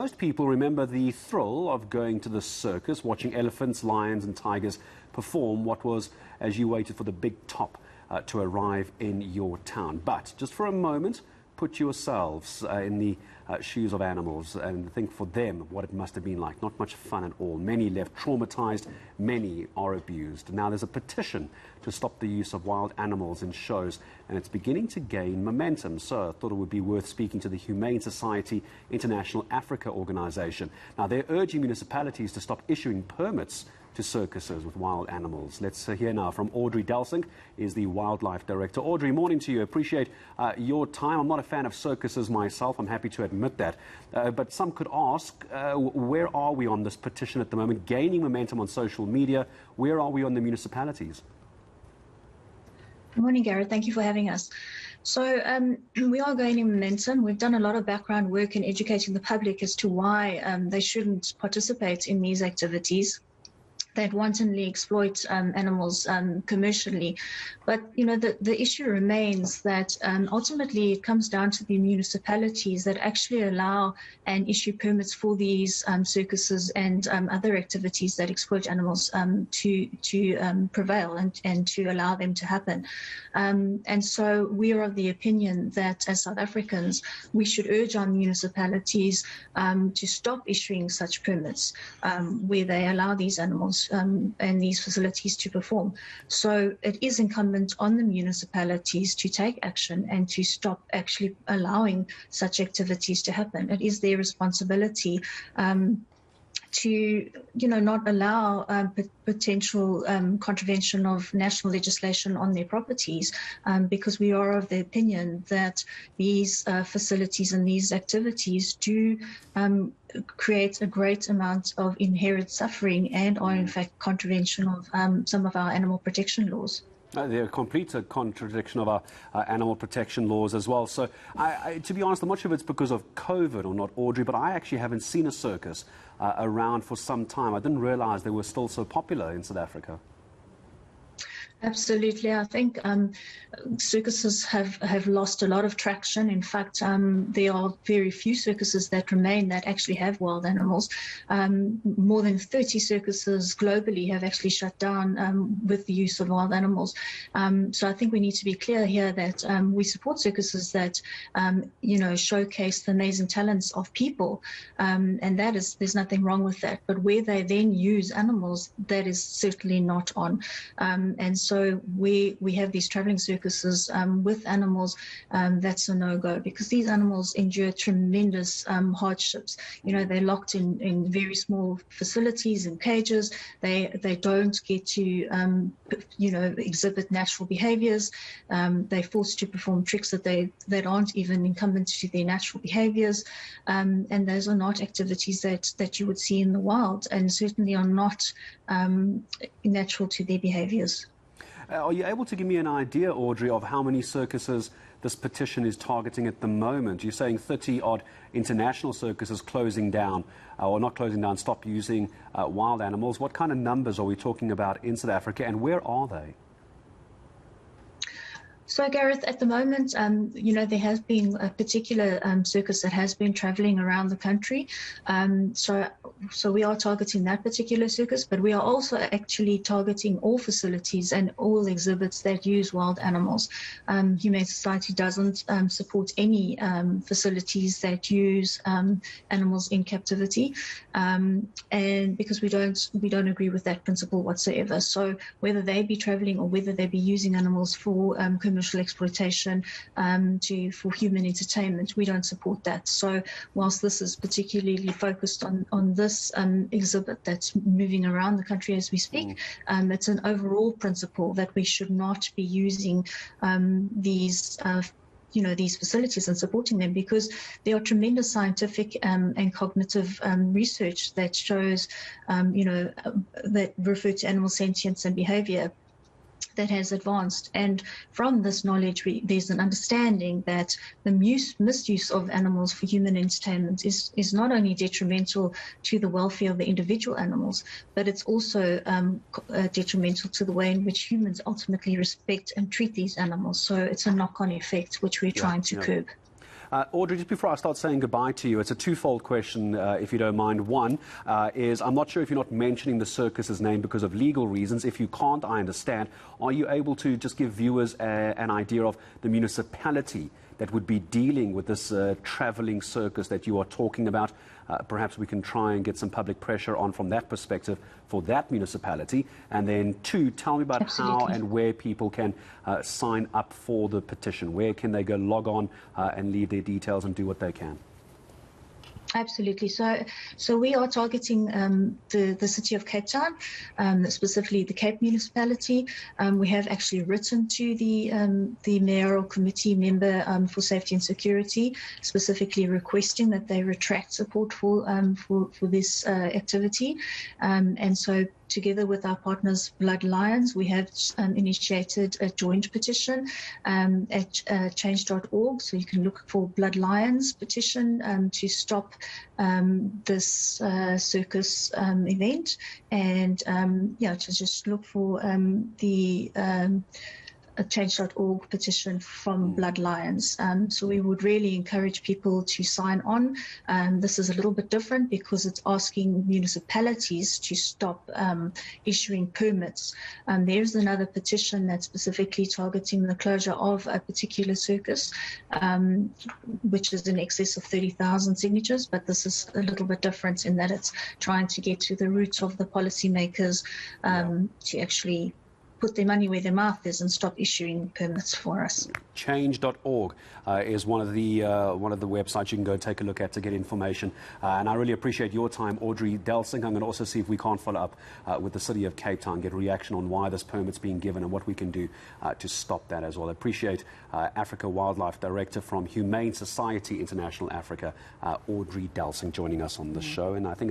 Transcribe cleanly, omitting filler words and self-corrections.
Most people remember the thrill of going to the circus, watching elephants, lions and tigers perform what was as you waited for the big top to arrive in your town. But just for a moment, put yourselves in the shoes of animals and think for them what it must have been like. Not much fun at all. Many left traumatized, many are abused. Now there's a petition to stop the use of wild animals in shows, and it's beginning to gain momentum. So I thought it would be worth speaking to the Humane Society International-Africa organization. Now they're urging municipalities to stop issuing permits to circuses with wild animals. Let's hear now from Audrey Delsink, is the Wildlife Director. Audrey, morning to you. Appreciate your time. I'm not a fan of circuses myself, I'm happy to admit that. But some could ask, where are we on this petition at the moment? Gaining momentum on social media. Where are we on the municipalities? Good morning, Gareth. Thank you for having us. So we are gaining momentum. We've done a lot of background work in educating the public as to why they shouldn't participate in these activities that wantonly exploit animals commercially. But, you know, the issue remains that ultimately it comes down to the municipalities that actually allow and issue permits for these circuses and other activities that exploit animals to prevail and to allow them to happen. And so we are of the opinion that as South Africans, we should urge our municipalities to stop issuing such permits where they allow these animals and these facilities to perform. So it is incumbent on the municipalities to take action and to stop actually allowing such activities to happen. It is their responsibility to, you know, not allow potential contravention of national legislation on their properties, because we are of the opinion that these facilities and these activities do create a great amount of inherent suffering and are in fact contravention of some of our animal protection laws. They're a complete contradiction of our animal protection laws as well. So, to be honest, I'm not sure if it's because of COVID or not, Audrey, but I actually haven't seen a circus around for some time. I didn't realize they were still so popular in South Africa. Absolutely. I think circuses have lost a lot of traction. In fact, there are very few circuses that remain that actually have wild animals. More than 30 circuses globally have actually shut down with the use of wild animals. So I think we need to be clear here that we support circuses that, you know, showcase the amazing talents of people. And that is, there's nothing wrong with that. But where they then use animals, that is certainly not on. And so we have these traveling circuses with animals, that's a no-go, because these animals endure tremendous hardships. You know, they're locked in very small facilities and cages. They don't get to, you know, exhibit natural behaviors. They're forced to perform tricks that aren't even incumbent to their natural behaviors. And those are not activities that you would see in the wild, and certainly are not natural to their behaviors. Are you able to give me an idea, Audrey, of how many circuses this petition is targeting at the moment? You're saying 30-odd international circuses closing down, or not closing down, stop using wild animals. What kind of numbers are we talking about in South Africa, and where are they? So, Gareth, at the moment, you know, there has been a particular circus that has been traveling around the country. So we are targeting that particular circus, but we are also actually targeting all facilities and all exhibits that use wild animals. Humane Society doesn't support any facilities that use animals in captivity, and because we don't agree with that principle whatsoever. So whether they be traveling or whether they be using animals for commercial exploitation for human entertainment, we don't support that. So whilst this is particularly focused on this exhibit that's moving around the country as we speak, it's an overall principle that we should not be using these you know, these facilities and supporting them, because there are tremendous scientific and cognitive research that shows, you know, that refer to animal sentience and behavior that has advanced. And from this knowledge, there's an understanding that the misuse of animals for human entertainment is not only detrimental to the welfare of the individual animals, but it's also detrimental to the way in which humans ultimately respect and treat these animals. So it's a knock-on effect which we're trying to curb. Audrey, just before I start saying goodbye to you, it's a twofold question, if you don't mind. One is, I'm not sure if you're not mentioning the circus's name because of legal reasons. If you can't, I understand. Are you able to just give viewers an idea of the municipality that would be dealing with this travelling circus that you are talking about? Perhaps we can try and get some public pressure on from that perspective for that municipality. And then two, tell me about how and where people can sign up for the petition. Where can they go log on and leave their details and do what they can? Absolutely. So we are targeting the city of Cape Town, specifically the Cape municipality. We have actually written to the mayoral committee member for safety and security, specifically requesting that they retract support for this activity. And so, together with our partners, Blood Lions, we have initiated a joint petition at change.org. So you can look for Blood Lions petition to stop this circus event, and to just look for the change.org petition from Blood Lions. So we would really encourage people to sign on. This is a little bit different because it's asking municipalities to stop issuing permits. There's another petition that's specifically targeting the closure of a particular circus, which is in excess of 30,000 signatures, but this is a little bit different in that it's trying to get to the roots of the policymakers to actually put their money where their mouth is and stop issuing permits for us. Change.org is one of the websites you can go take a look at to get information. And I really appreciate your time, Audrey Delsink. I'm going to also see if we can't follow up with the City of Cape Town, get a reaction on why this permit's being given and what we can do to stop that as well. I appreciate Africa Wildlife Director from Humane Society International-Africa, Audrey Delsink, joining us on the show. And I think